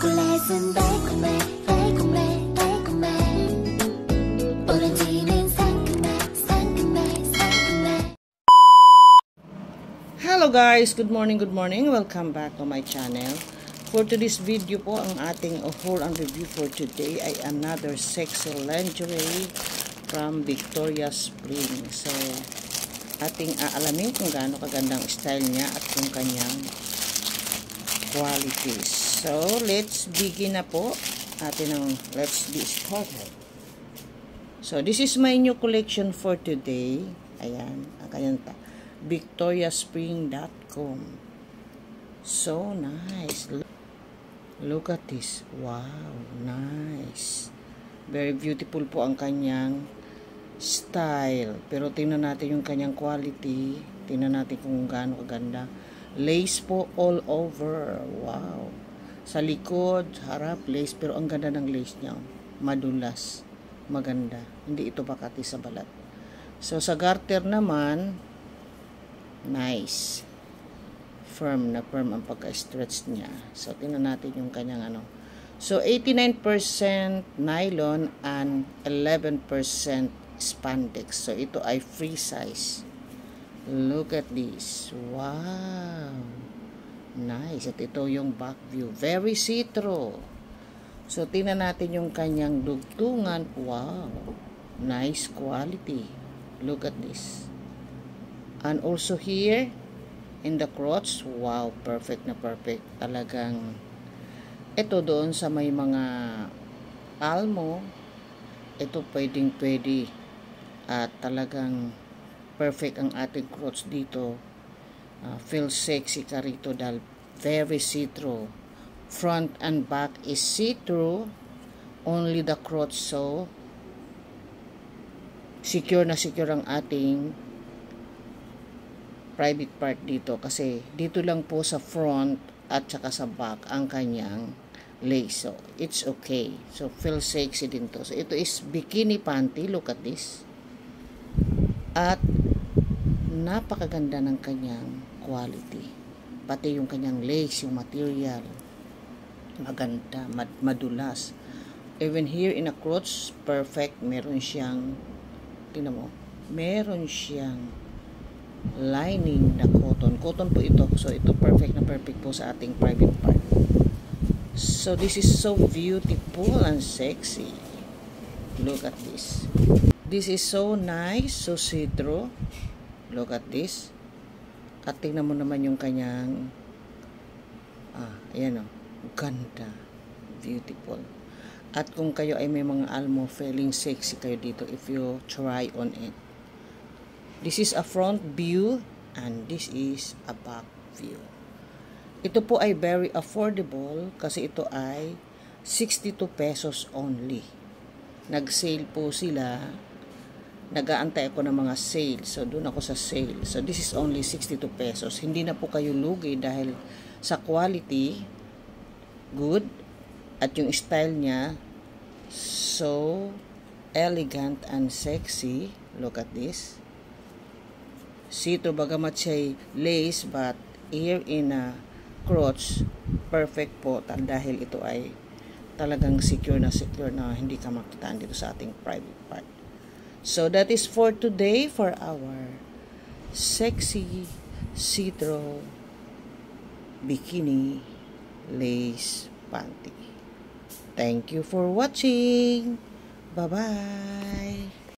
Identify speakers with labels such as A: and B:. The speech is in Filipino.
A: 초콜릿은 달콤해 달콤해 달콤해 오렌지는 상큼해 상큼해 상큼해.
B: Hello guys, good morning, welcome back to my channel. For today's video po, ang ating haul and review for today ay another sexy lingerie from Victoria's Spring. So ating aalamin kung gaano kagandang style niya at kung kanyang qualities. So let's begin na po let's be started. So this is my new collection for today. Ayan, ang kanyang victoriaspring.com. So nice. Look at this. Wow, nice. Very beautiful po ang kanyang style. Pero tingnan natin yung kanyang quality. Tingnan natin kung gaano kaganda. Lace po all over. Wow. Sa likod, harap, lace. Pero ang ganda ng lace niya. Madulas. Maganda. Hindi ito bakati sa balat. So sa garter naman, nice. Firm na firm ang pagka-stretch niya. So tingnan natin yung kanyang ano. So 89% nylon and 11% spandex. So ito ay free size. Look at this. Wow. Nice. At ito yung back view. Very see-through. So tingnan natin yung kanyang dugtungan. Wow. Nice quality. Look at this. And also here in the crotch. Wow. Perfect na perfect. Talagang ito doon sa may mga palmo. Ito pwedeng-pwede. At talagang perfect ang ating crotch dito. Feel sexy ka rito dahil very see-through. Front and back is see-through. Only the crotch, so secure na secure ang ating private part dito. Kasi dito lang po sa front at saka sa back ang kanyang lace. So it's okay. So feel sexy din to. So ito is bikini panty. Look at this. At napakaganda ng kanyang quality. Pati yung kanyang lace, yung material. Maganda, madulas. Even here in a crotch, perfect. Meron siyang, tingnan mo, meron siyang lining na cotton. Cotton po ito. So ito perfect na perfect po sa ating private part. So this is so beautiful and sexy. Look at this. This is so nice, so see-through. Look at this. At tingnan mo naman yung kanyang ayan o. Ganda. Beautiful. At kung kayo ay may mga almo, feeling sexy kayo dito if you try on it. This is a front view and this is a back view. Ito po ay very affordable kasi ito ay 62 pesos only. Nag-sale po sila. Nag-aantay ako ng mga sale. So, doon ako sa sale. So, this is only 62 pesos. Hindi na po kayo lugi dahil sa quality, good. At yung style niya, so elegant and sexy. Look at this. See-through, bagamat siya'y lace, but here in a crotch, perfect po. Dahil ito ay talagang secure na hindi ka makitaan dito sa ating private part. So that is for today for our sexy see-through bikini lace panty. Thank you for watching. Bye-bye.